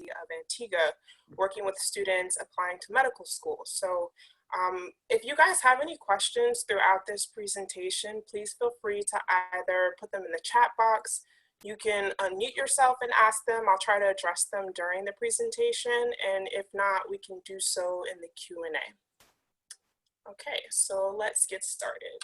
of Antigua, working with students applying to medical school. So if you guys have any questions throughout this presentation, please feel free to either put them in the chat box. You can unmute yourself and ask them. I'll try to address them during the presentation, and if not, we can do so in the Q&A. Okay, so let's get started.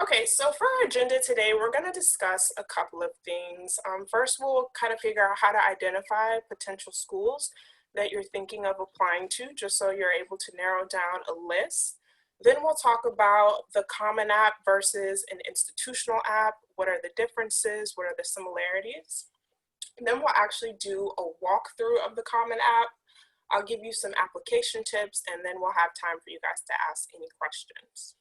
Okay, so for our agenda today, we're going to discuss a couple of things. First, we'll kind of figure out how to identify potential schools that you're thinking of applying to, just so you're able to narrow down a list. Then we'll talk about the Common App versus an institutional app. What are the differences? What are the similarities? And then we'll actually do a walkthrough of the Common App. I'll give you some application tips, and then we'll have time for you guys to ask any questions.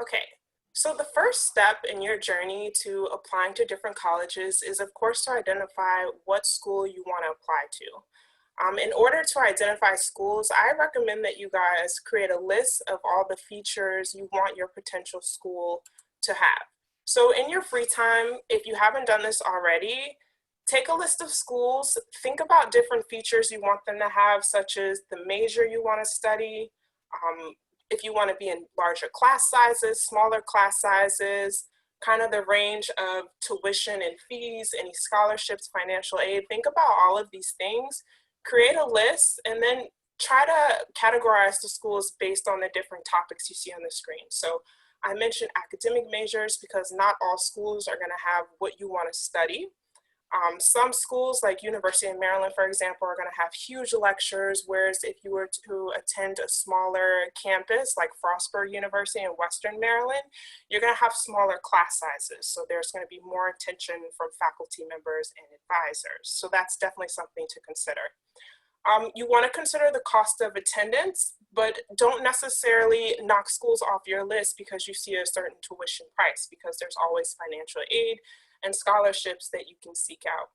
Okay, so the first step in your journey to applying to different colleges is, of course, to identify what school you want to apply to. In order to identify schools, I recommend that you guys create a list of all the features you want your potential school to have. So in your free time, if you haven't done this already, take a list of schools, think about different features you want them to have, such as the major you want to study, if you want to be in larger class sizes, smaller class sizes, kind of the range of tuition and fees, any scholarships, financial aid. Think about all of these things, create a list, and then try to categorize the schools based on the different topics you see on the screen. So I mentioned academic majors because not all schools are going to have what you want to study. Some schools, like University of Maryland, for example, are going to have huge lectures, whereas if you were to attend a smaller campus like Frostburg University in Western Maryland, you're going to have smaller class sizes. So there's going to be more attention from faculty members and advisors. So that's definitely something to consider. You want to consider the cost of attendance, but don't necessarily knock schools off your list because you see a certain tuition price, because there's always financial aid and scholarships that you can seek out.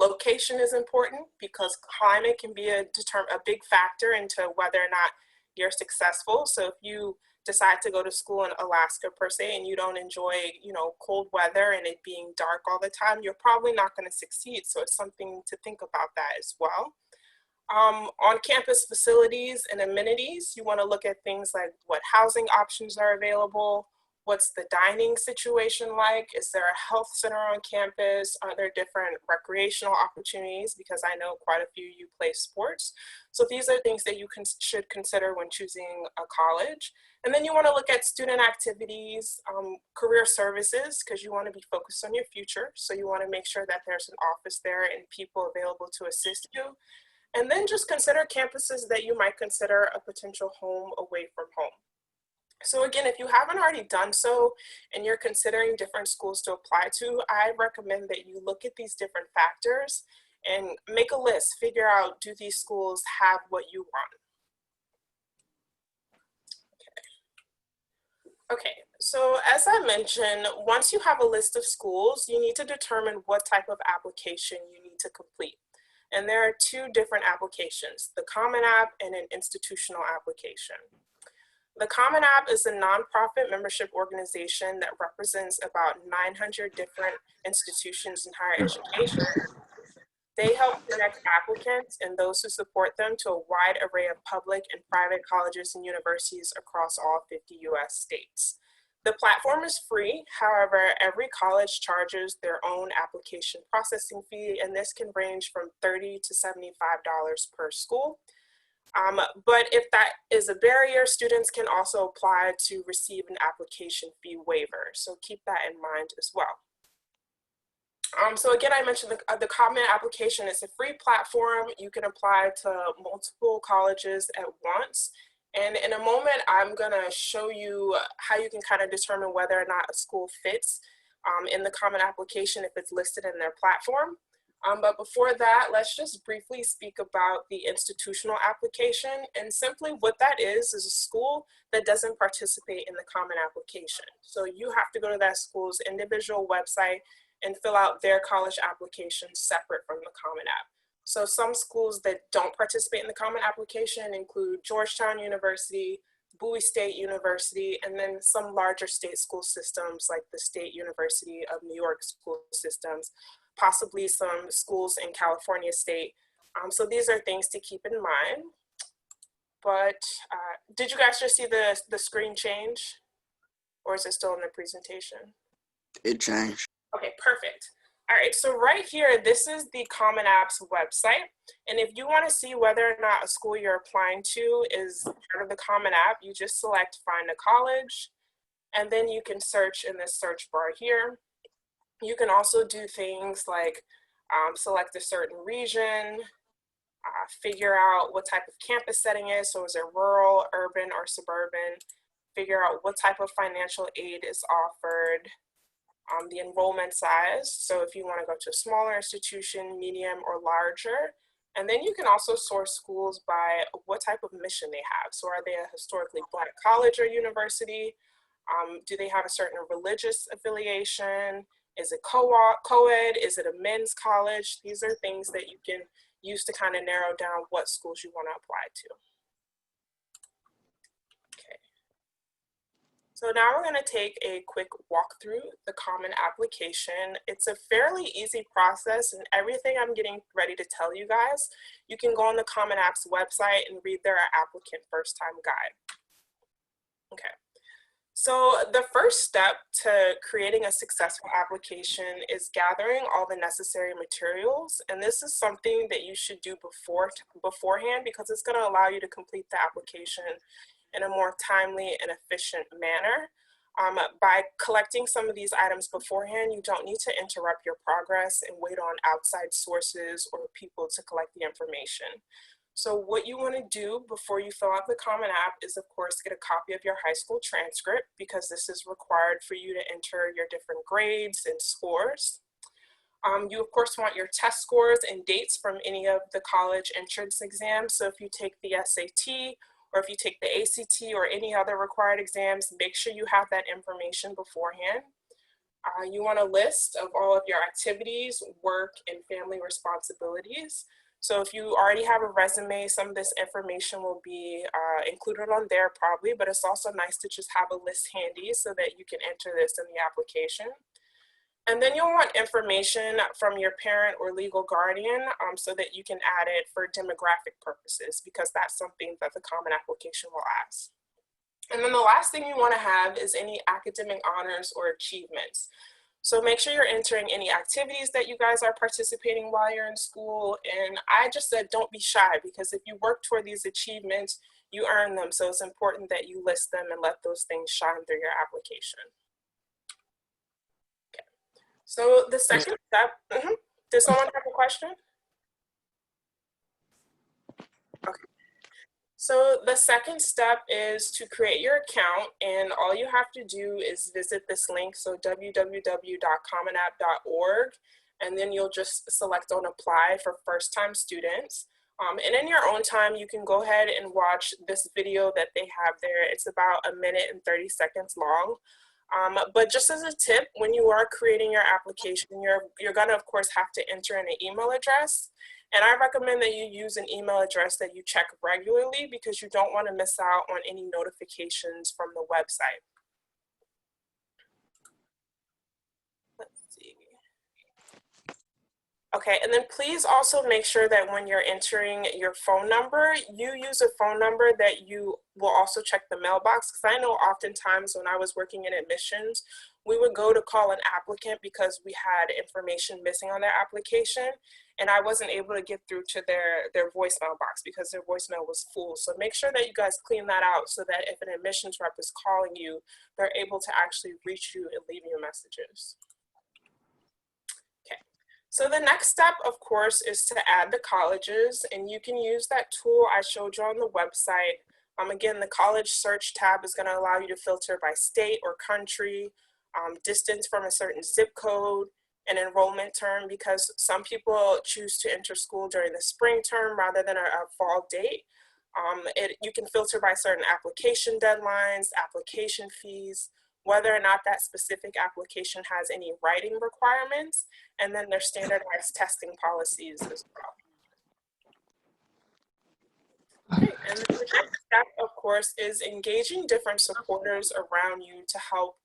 Location is important because climate can be a big factor into whether or not you're successful. So if you decide to go to school in Alaska per se and you don't enjoy, cold weather and it being dark all the time, you're probably not going to succeed. So it's something to think about that as well. On-campus facilities and amenities, you want to look at things like what housing options are available. What's the dining situation like? Is there a health center on campus? Are there different recreational opportunities? Because I know quite a few of you play sports. So these are things that you should consider when choosing a college. And then you want to look at student activities, career services, because you want to be focused on your future. So you want to make sure that there's an office there and people available to assist you. And then just consider campuses that you might consider a potential home away from home. So again, if you haven't already done so and you're considering different schools to apply to, I recommend that you look at these different factors and make a list, figure out, do these schools have what you want? Okay, so as I mentioned, once you have a list of schools, you need to determine what type of application you need to complete. And there are two different applications, the Common App and an institutional application. The Common App is a nonprofit membership organization that represents about 900 different institutions in higher education. They help connect applicants and those who support them to a wide array of public and private colleges and universities across all 50 US states. The platform is free. However, every college charges their own application processing fee, and this can range from $30 to $75 per school. But if that is a barrier, students can also apply to receive an application fee waiver. So keep that in mind as well. So again, I mentioned the Common application is a free platform. You can apply to multiple colleges at once. And in a moment, I'm gonna show you how you can kind of determine whether or not a school fits in the Common application if it's listed in their platform. But before that, let's just briefly speak about the institutional application. And simply what that is a school that doesn't participate in the Common application. So you have to go to that school's individual website and fill out their college application separate from the Common App. So some schools that don't participate in the Common application include Georgetown University, Bowie State University, and then some larger state school systems like the State University of New York school systems, possibly some schools in California State. So these are things to keep in mind. But did you guys just see the screen change? Or is it still in the presentation? It changed. Okay, perfect. All right, so right here, this is the Common App's website. And if you want to see whether or not a school you're applying to is part of the Common App, you just select Find a College, and then you can search in this search bar here. You can also do things like select a certain region, figure out what type of campus setting is, so is it rural, urban, or suburban, figure out what type of financial aid is offered, the enrollment size, so if you want to go to a smaller institution, medium, or larger. And then you can also source schools by what type of mission they have. So are they a historically Black college or university? Do they have a certain religious affiliation? Is it co-ed? Is it a men's college? These are things that you can use to kind of narrow down what schools you want to apply to. Okay. So now we're going to take a quick walk through the Common application. It's a fairly easy process, and everything I'm getting ready to tell you guys, you can go on the Common App's website and read their applicant first time guide. Okay. So the first step to creating a successful application is gathering all the necessary materials. And this is something that you should do beforehand because it's going to allow you to complete the application in a more timely and efficient manner. By collecting some of these items beforehand, you don't need to interrupt your progress and wait on outside sources or people to collect the information. So what you want to do before you fill out the Common App is, of course, get a copy of your high school transcript because this is required for you to enter your different grades and scores. You, of course, want your test scores and dates from any of the college entrance exams. So if you take the SAT or if you take the ACT or any other required exams, make sure you have that information beforehand. You want a list of all of your activities, work, and family responsibilities. So if you already have a resume, some of this information will be included on there probably, but it's also nice to just have a list handy so that you can enter this in the application. And then you'll want information from your parent or legal guardian so that you can add it for demographic purposes because that's something that the Common application will ask. And then the last thing you want to have is any academic honors or achievements. So make sure you're entering any activities that you guys are participating while you're in school. And I just said don't be shy because if you work toward these achievements, you earn them. So it's important that you list them and let those things shine through your application. Okay. So the second step, Does someone have a question? Okay. So the second step is to create your account, and all you have to do is visit this link, so www.commonapp.org, and then you'll just select on apply for first-time students. And in your own time, you can go ahead and watch this video that they have there. It's about 1 minute and 30 seconds long. But just as a tip, when you are creating your application, you're gonna, of course, have to enter in an email address. And I recommend that you use an email address that you check regularly because you don't want to miss out on any notifications from the website. Let's see. Okay, and then please also make sure that when you're entering your phone number, you use a phone number that you will also check the mailbox. Because I know oftentimes when I was working in admissions, we would go to call an applicant because we had information missing on their application, and I wasn't able to get through to their voicemail box because their voicemail was full. So make sure that you guys clean that out so that if an admissions rep is calling you, they're able to actually reach you and leave you messages. Okay. So the next step, of course, is to add the colleges, and you can use that tool I showed you on the website. Again, the college search tab is going to allow you to filter by state or country, distance from a certain zip code, an enrollment term, because some people choose to enter school during the spring term rather than a fall date. You can filter by certain application deadlines, application fees, whether or not that specific application has any writing requirements, and then their standardized testing policies as well. Okay, and then the next step, of course, is engaging different supporters around you to help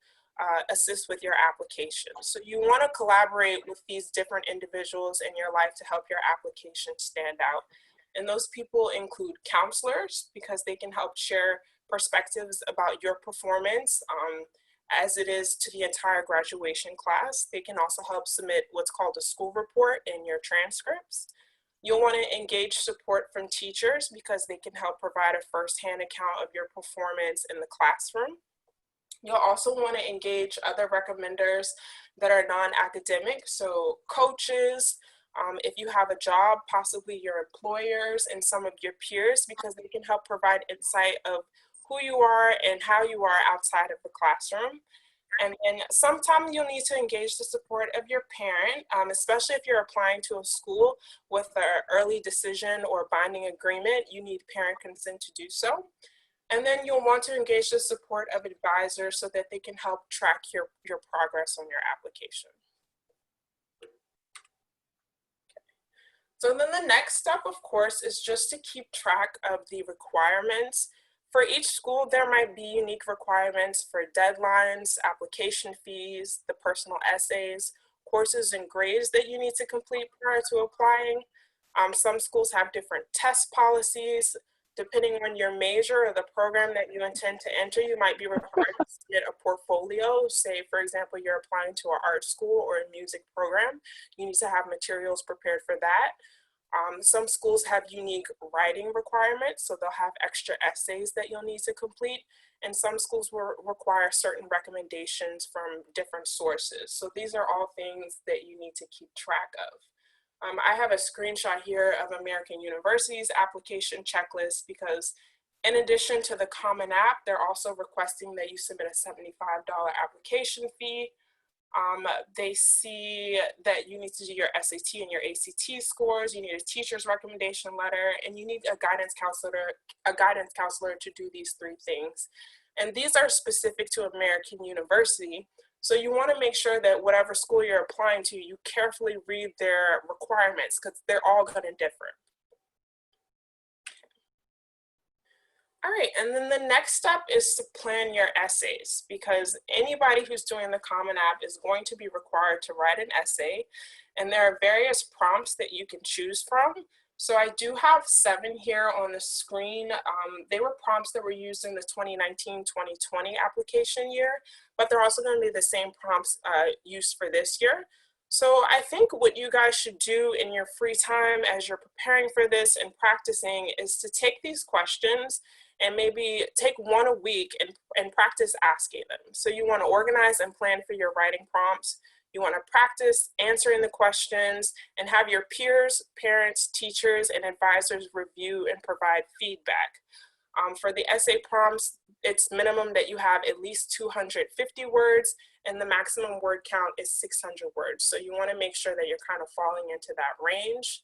assist with your application. So you want to collaborate with these different individuals in your life to help your application stand out. And those people include counselors, because they can help share perspectives about your performance as it is to the entire graduation class. They can also help submit what's called a school report in your transcripts. You'll want to engage support from teachers, because they can help provide a firsthand account of your performance in the classroom. You'll also want to engage other recommenders that are non-academic, so coaches, if you have a job, possibly your employers and some of your peers, because they can help provide insight of who you are and how you are outside of the classroom. And then sometimes you'll need to engage the support of your parent, especially if you're applying to a school with an early decision or binding agreement. You need parent consent to do so. And then you'll want to engage the support of advisors so that they can help track your progress on your application. So then the next step, of course, is just to keep track of the requirements. For each school, there might be unique requirements for deadlines, application fees, the personal essays, courses and grades that you need to complete prior to applying. Some schools have different test policies. Depending on your major or the program that you intend to enter, you might be required to submit a portfolio. Say, for example, you're applying to an art school or a music program. You need to have materials prepared for that. Some schools have unique writing requirements, so they'll have extra essays that you'll need to complete. And some schools will require certain recommendations from different sources. So these are all things that you need to keep track of. I have a screenshot here of American University's application checklist, because in addition to the Common App, they're also requesting that you submit a $75 application fee. They see that you need to do your SAT and your ACT scores. You need a teacher's recommendation letter, and you need a guidance counselor to do these three things. And these are specific to American University. So you want to make sure that whatever school you're applying to, you carefully read their requirements, because they're all going to differ. All right, and then the next step is to plan your essays, because anybody who's doing the Common App is going to be required to write an essay, and there are various prompts that you can choose from. So I do have 7 here on the screen. They were prompts that were used in the 2019-2020 application year, but they're also going to be the same prompts used for this year. So I think what you guys should do in your free time as you're preparing for this and practicing is to take these questions and maybe take one a week and practice asking them. So you want to organize and plan for your writing prompts. You want to practice answering the questions and have your peers, parents, teachers, and advisors review and provide feedback. For the essay prompts, it's minimum that you have at least 250 words, and the maximum word count is 600 words. So you want to make sure that you're kind of falling into that range.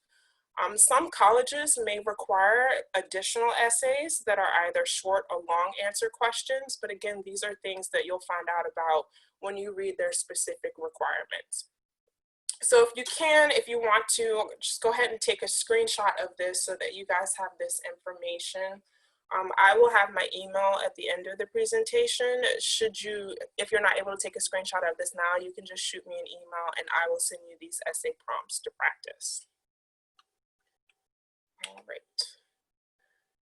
Some colleges may require additional essays that are either short or long answer questions, but again, these are things that you'll find out about when you read their specific requirements. So if you want to, just go ahead and take a screenshot of this so that you guys have this information. I will have my email at the end of the presentation. If you're not able to take a screenshot of this now, you can just shoot me an email and I will send you these essay prompts to practice. All right.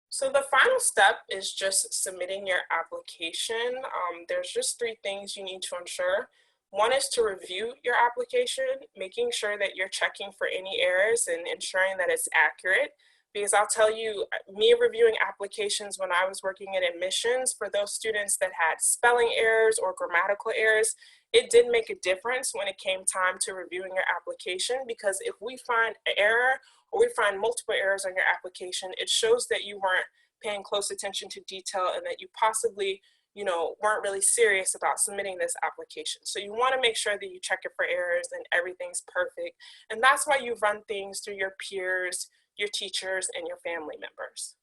So the final step is just submitting your application. There's just 3 things you need to ensure. One is to review your application, making sure that you're checking for any errors and ensuring that it's accurate. Because I'll tell you, me reviewing applications when I was working in admissions, for those students that had spelling errors or grammatical errors, it did make a difference when it came time to reviewing your application, because if we find an error or we find multiple errors on your application, it shows that you weren't paying close attention to detail and that you possibly, weren't really serious about submitting this application. So you want to make sure that you check it for errors and everything's perfect. And that's why you run things through your peers, your teachers, and your family members.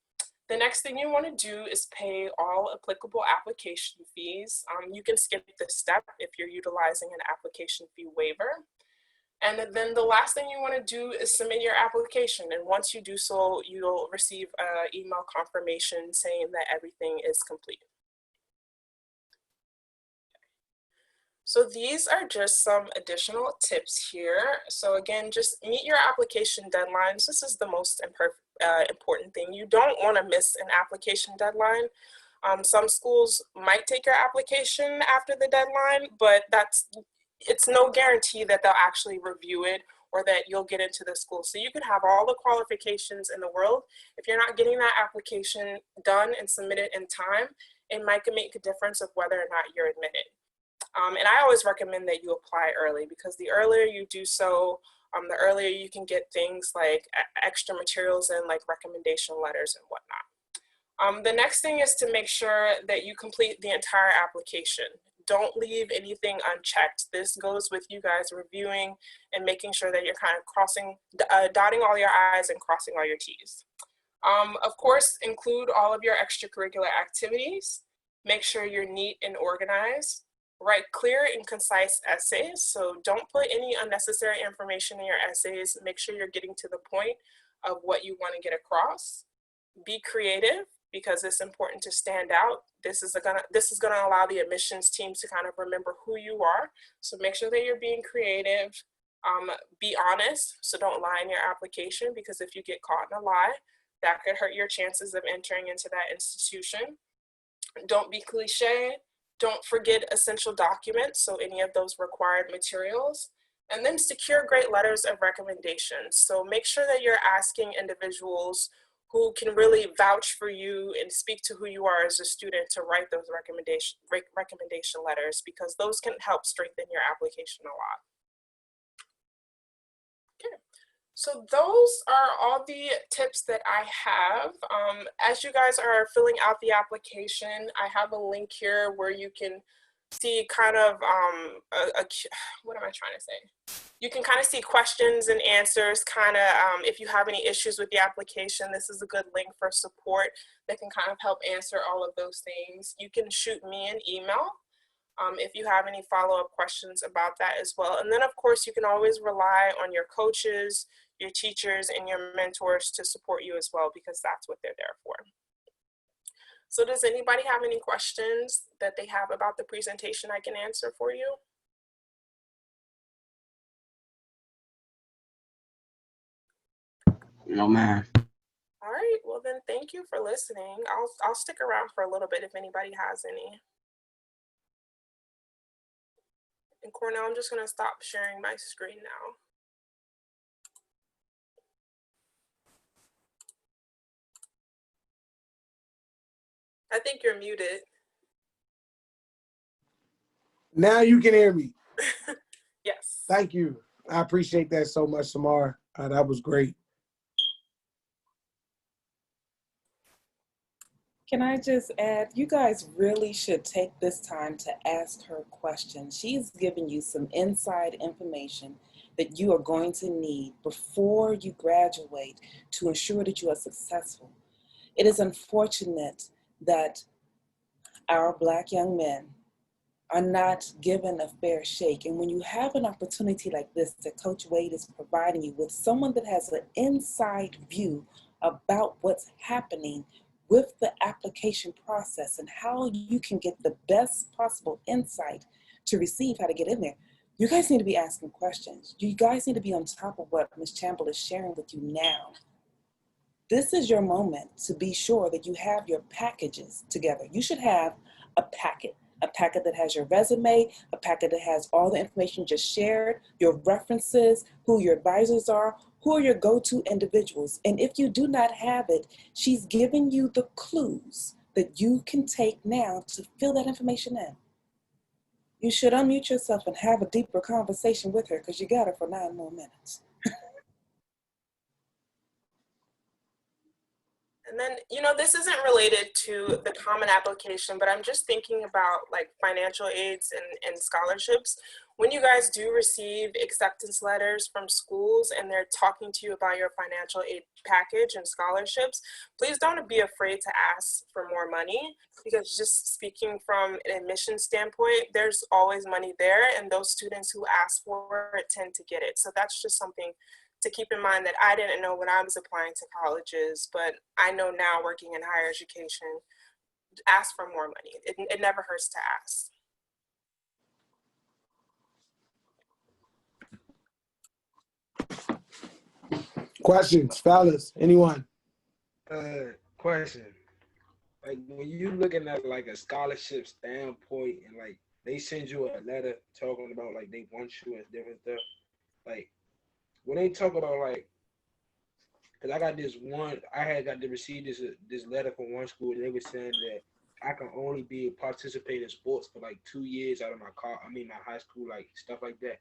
The next thing you want to do is pay all applicable application fees. You can skip this step if you're utilizing an application fee waiver. And then the last thing you want to do is submit your application. And once you do so, you'll receive an email confirmation saying that everything is complete. So these are just some additional tips here. So again, just meet your application deadlines. This is the most important thing. You don't want to miss an application deadline. Some schools might take your application after the deadline, but it's no guarantee that they'll actually review it or that you'll get into the school. So you can have all the qualifications in the world. If you're not getting that application done and submitted in time, it might make a difference of whether or not you're admitted. And I always recommend that you apply early, because the earlier you do so, the earlier you can get things like extra materials and like recommendation letters and whatnot. The next thing is to make sure that you complete the entire application. Don't leave anything unchecked. This goes with you guys reviewing and making sure that you're kind of dotting all your I's and crossing all your T's. Of course, include all of your extracurricular activities. Make sure you're neat and organized. Write clear and concise essays. So don't put any unnecessary information in your essays. Make sure you're getting to the point of what you want to get across. Be creative, because it's important to stand out. This is gonna allow the admissions team to kind of remember who you are. So make sure that you're being creative. Be honest, so don't lie in your application, because if you get caught in a lie, that could hurt your chances of entering into that institution. Don't be cliche. Don't forget essential documents, so any of those required materials. And then secure great letters of recommendation. So make sure that you're asking individuals who can really vouch for you and speak to who you are as a student to write those recommendation letters, because those can help strengthen your application a lot. Okay. So those are all the tips that I have. As you guys are filling out the application, I have a link here where you can see kind of, what am I trying to say? You can kind of see questions and answers, kind of if you have any issues with the application, this is a good link for support that can kind of help answer all of those things. You can shoot me an email if you have any follow-up questions about that as well. And then of course, you can always rely on your coaches, your teachers, and your mentors to support you as well, because that's what they're there for. So does anybody have any questions that they have about the presentation I can answer for you? No, ma'am. All right, well then thank you for listening. I'll stick around for a little bit if anybody has any. And Cornell, I'm just gonna stop sharing my screen now. I think you're muted. Now you can hear me. Yes. Thank you. I appreciate that so much, Samara. That was great. Can I just add, you guys really should take this time to ask her questions. She's giving you some inside information that you are going to need before you graduate to ensure that you are successful. It is unfortunate that our Black young men are not given a fair shake. And when you have an opportunity like this that Coach Wade is providing you with, someone that has an inside view about what's happening with the application process and how you can get the best possible insight to receive how to get in there, you guys need to be asking questions. You guys need to be on top of what Ms. Chamble is sharing with you now. This is your moment to be sure that you have your packages together. You should have a packet that has your resume, a packet that has all the information just shared, your references, who your advisors are, who are your go-to individuals. And if you do not have it, she's giving you the clues that you can take now to fill that information in. You should unmute yourself and have a deeper conversation with her, because you got her for 9 more minutes. And then, you know, this isn't related to the common application, but I'm just thinking about like financial aids and scholarships. when you guys do receive acceptance letters from schools and they're talking to you about your financial aid package and scholarships, please don't be afraid to ask for more money, because just speaking from an admission standpoint, there's always money there, and those students who ask for it tend to get it. So that's just something to keep in mind that I didn't know when I was applying to colleges, but I know now working in higher education, ask for more money. It never hurts to ask. Questions, fellas? Anyone? Question. Like when you looking at like a scholarship standpoint and like they send you a letter talking about like they want you and different stuff, like when they talk about like, cause I got this one, I had got to receive this letter from one school. And they were saying that I can only be participate in sports for like 2 years out of my my high school, like stuff like that,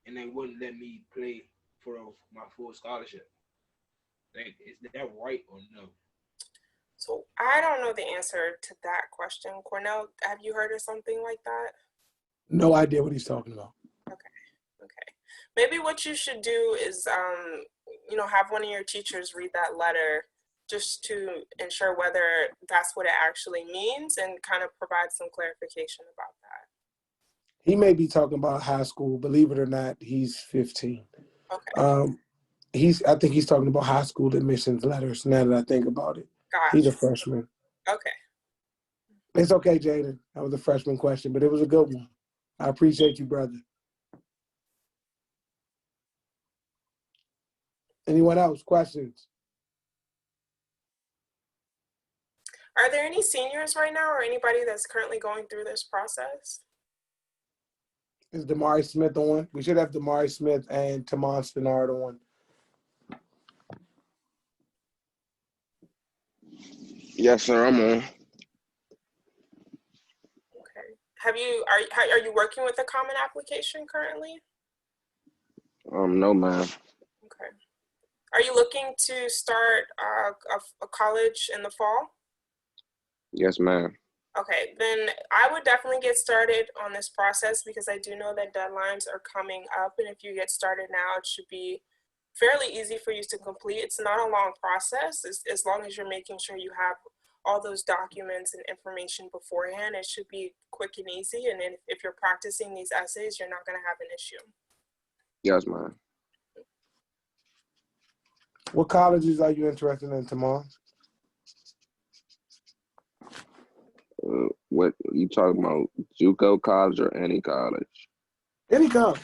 and they wouldn't let me play for my full scholarship. Like, is that right or no? So I don't know the answer to that question. Cornell, have you heard of something like that? No idea what he's talking about. Okay. Maybe what you should do is, have one of your teachers read that letter just to ensure whether that's what it actually means and kind of provide some clarification about that. He may be talking about high school. Believe it or not, he's 15. Okay. I think he's talking about high school admissions letters, now that I think about it. Gotcha. He's a freshman. Okay. It's okay, Jaden. That was a freshman question, but it was a good one. I appreciate you, brother. Anyone else? Questions? Are there any seniors right now or anybody that's currently going through this process? Is Damari Smith on? We should have Damari Smith and Tamon Stenard on. Yes, sir, I'm on. Okay. Are you working with a common application currently? No, ma'am. Okay. Are you looking to start a college in the fall? Yes, ma'am. Okay, then I would definitely get started on this process, because I do know that deadlines are coming up, and if you get started now, it should be fairly easy for you to complete. It's not a long process, as long as you're making sure you have all those documents and information beforehand. It should be quick and easy, and then if you're practicing these essays, you're not going to have an issue. Yes, ma'am. What colleges are you interested in, Tamon? What you talking about? JUCO college or any college? Any college.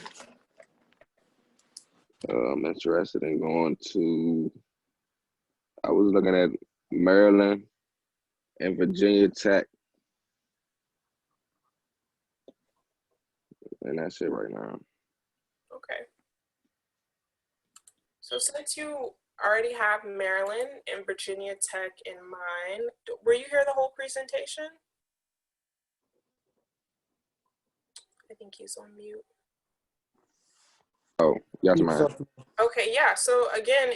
I'm interested in going to. I was looking at Maryland and Virginia Tech, and that's it right now. Okay. So since you already have Maryland and Virginia Tech in mind, were you here the whole presentation? I think he's on mute. Oh, yes, ma'am. Okay, yeah. So again,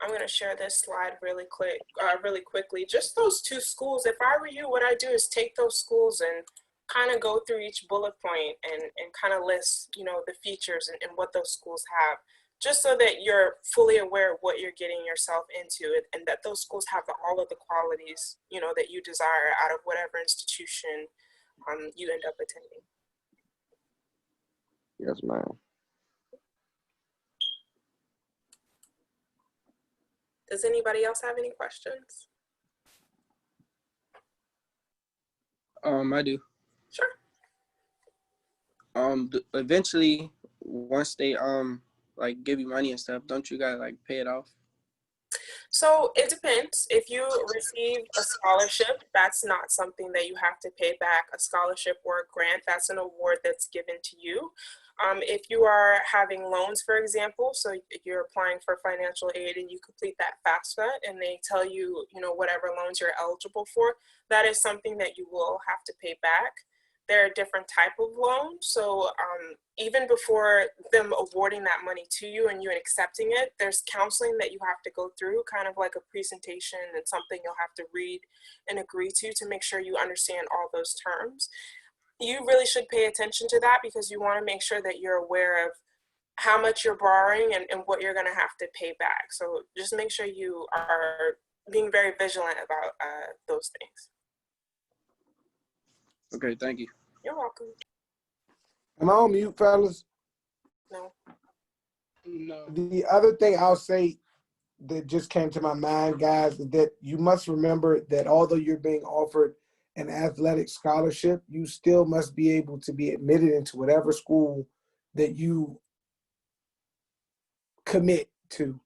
I'm going to share this slide really quickly. Just those two schools. If I were you, what I do is take those schools and kind of go through each bullet point and kind of list, the features and what those schools have, just so that you're fully aware of what you're getting yourself into, and that those schools have all of the qualities, that you desire out of whatever institution you end up attending. Yes, ma'am. Does anybody else have any questions? I do. Sure. Eventually, once they like give you money and stuff, don't you gotta like pay it off? So it depends. If you receive a scholarship, that's not something that you have to pay back. A scholarship or a grant, that's an award that's given to you. If you are having loans, for example, so you're applying for financial aid and you complete that FAFSA and they tell you, whatever loans you're eligible for, that is something that you will have to pay back. There are different type of loans. So even before them awarding that money to you and you accepting it, there's counseling that you have to go through, kind of like a presentation and something you'll have to read and agree to make sure you understand all those terms. you really should pay attention to that because you want to make sure that you're aware of how much you're borrowing and what you're going to have to pay back. So just make sure you are being very vigilant about those things. Okay, thank you. You're welcome. Am I on mute, fellas? No. No. The other thing I'll say that just came to my mind, guys, is that you must remember that although you're being offered an athletic scholarship, you still must be able to be admitted into whatever school that you commit to.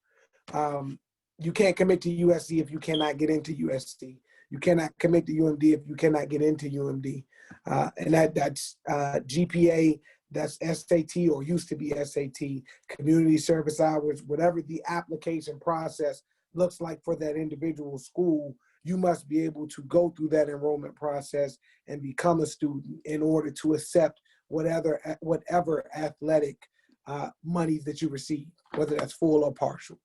You can't commit to USC if you cannot get into USC. You cannot commit to UMD if you cannot get into UMD. And that's GPA, that's SAT or used to be SAT, community service hours, whatever the application process looks like for that individual school, you must be able to go through that enrollment process and become a student in order to accept whatever athletic monies that you receive, whether that's full or partial.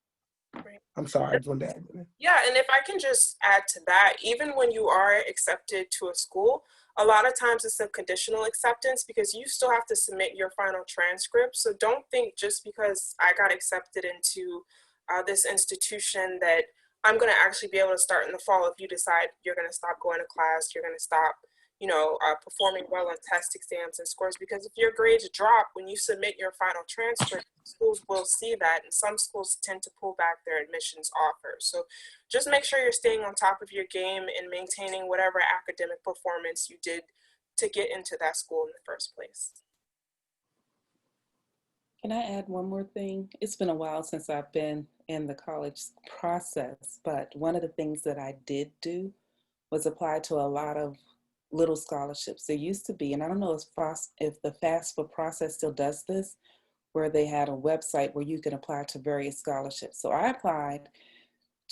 Right. I'm sorry, I just wanted to add that. Yeah, and if I can just add to that, even when you are accepted to a school, a lot of times it's a conditional acceptance because you still have to submit your final transcript. So don't think just because I got accepted into this institution that I'm going to actually be able to start in the fall if you decide you're going to stop going to class, you're going to stop performing well on test exams and scores, because if your grades drop when you submit your final transcript, schools will see that, and some schools tend to pull back their admissions offers. So just make sure you're staying on top of your game and maintaining whatever academic performance you did to get into that school in the first place. Can I add one more thing? It's been a while since I've been in the college process, but one of the things that I did do was apply to a lot of little scholarships. There used to be, and I don't know if the FAFSA process still does this, where they had a website where you can apply to various scholarships. So I applied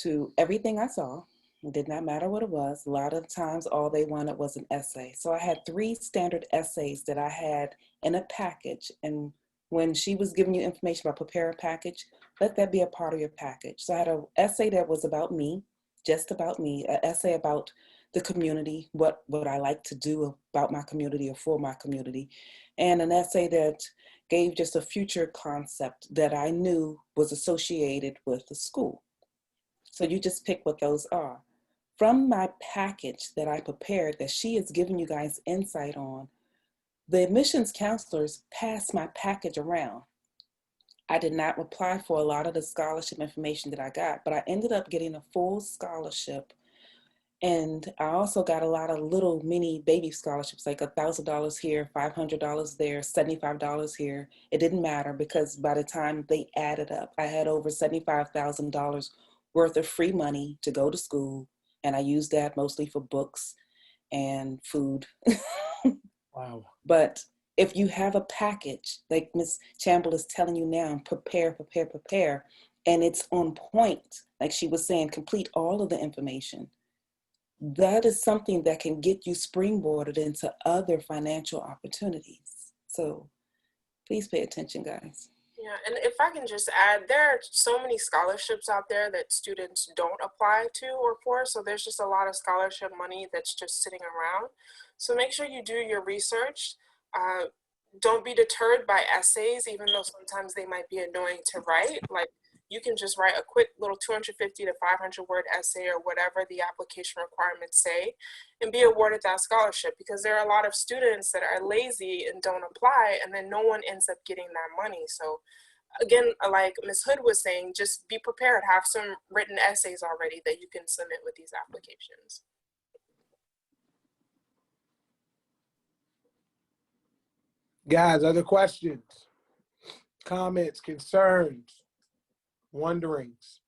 to everything I saw. It did not matter what it was. A lot of times all they wanted was an essay. So I had 3 standard essays that I had in a package. And when she was giving you information about prepare a package, let that be a part of your package. So I had an essay that was about me, just about me, an essay about the community, what I like to do about my community or for my community, and an essay that gave just a future concept that I knew was associated with the school. So you just pick what those are. From my package that I prepared that she has given you guys insight on, the admissions counselors passed my package around. I did not apply for a lot of the scholarship information that I got, but I ended up getting a full scholarship. And I also got a lot of little mini baby scholarships, like $1,000 here, $500 there, $75 here. It didn't matter because by the time they added up, I had over $75,000 worth of free money to go to school. And I used that mostly for books and food. Wow. But if you have a package, like Ms. Chamble is telling you now, prepare, and it's on point, like she was saying, complete all of the information. That is something that can get you springboarded into other financial opportunities. So please pay attention, guys. Yeah, and if I can just add, there are so many scholarships out there that students don't apply to or for, so there's just a lot of scholarship money that's just sitting around. So make sure you do your research. Don't be deterred by essays, even though sometimes they might be annoying to write. Like, you can just write a quick little 250 to 500 word essay or whatever the application requirements say and be awarded that scholarship, because there are a lot of students that are lazy and don't apply, and then no one ends up getting that money. So again, like Ms. Hood was saying, just be prepared, have some written essays already that you can submit with these applications. Guys, other questions, comments, concerns, wonderings,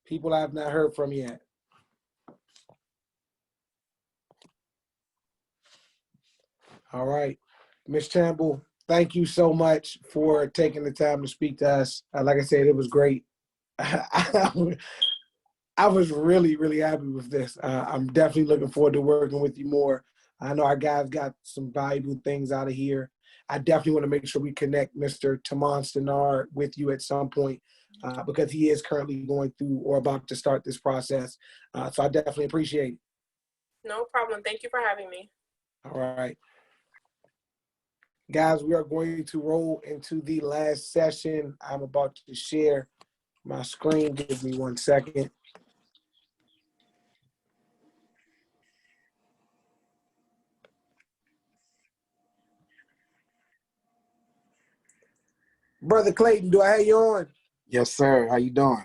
people I've not heard from yet? All right, Ms. Chamble, thank you so much for taking the time to speak to us. Like I said, it was great. I was really, really happy with this. I'm definitely looking forward to working with you more. I know our guys got some valuable things out of here. I definitely want to make sure we connect Mr. Taman Stanar with you at some point because he is currently going through or about to start this process. So I definitely appreciate it. No problem. Thank you for having me. All right. Guys, we are going to roll into the last session. I'm about to share my screen. Give me 1 second. Brother Clayton, do I have you on? Yes, sir. How you doing?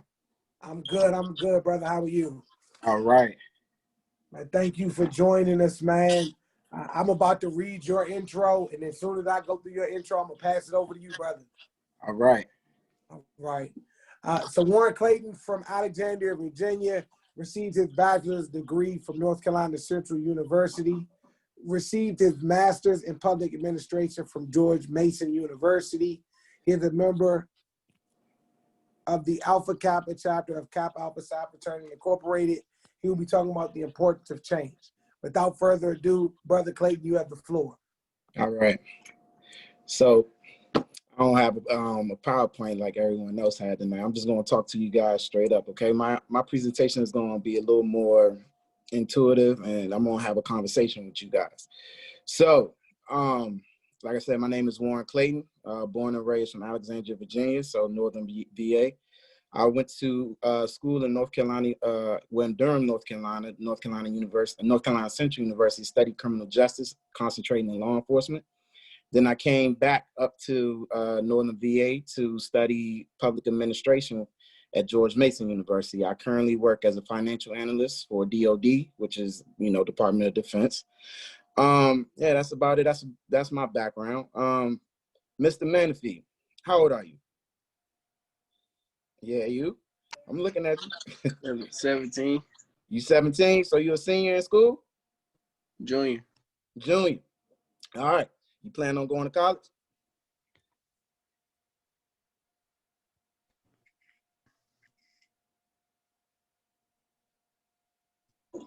I'm good, brother. How are you? All right. Man, thank you for joining us, man. I'm about to read your intro, and as soon as I go through your intro, I'm going to pass it over to you, brother. All right. All right. So Warren Clayton from Alexandria, Virginia, received his bachelor's degree from North Carolina Central University, received his master's in public administration from George Mason University. He is a member of the Alpha Kappa chapter of Kappa Alpha Psi Fraternity Incorporated. He will be talking about the importance of change. Without further ado, Brother Clayton, you have the floor. All right. So I don't have a PowerPoint like everyone else had tonight. I'm just going to talk to you guys straight up, okay? My presentation is going to be a little more intuitive, and I'm going to have a conversation with you guys. So, like I said, my name is Warren Clayton, born and raised from Alexandria, Virginia, so Northern VA. I went to school in North Carolina, when Durham, North Carolina University, North Carolina Central University, studied criminal justice, concentrating in law enforcement. Then I came back up to Northern VA to study public administration at George Mason University. I currently work as a financial analyst for DOD, which is, Department of Defense. Yeah, that's about it. That's my background. Mr. Menifee, how old are you? Yeah, you? I'm looking at you. 17. You 17, so you're a senior in school? Junior. Junior. All right. You plan on going to college?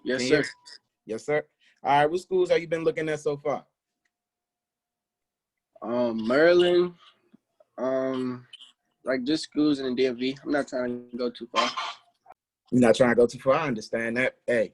Yes, Can you sir. hear? Yes, sir. All right. What schools have you been looking at so far? Maryland, like just schools in the DMV. I'm not trying to go too far. You're not trying to go too far. I understand that. Hey,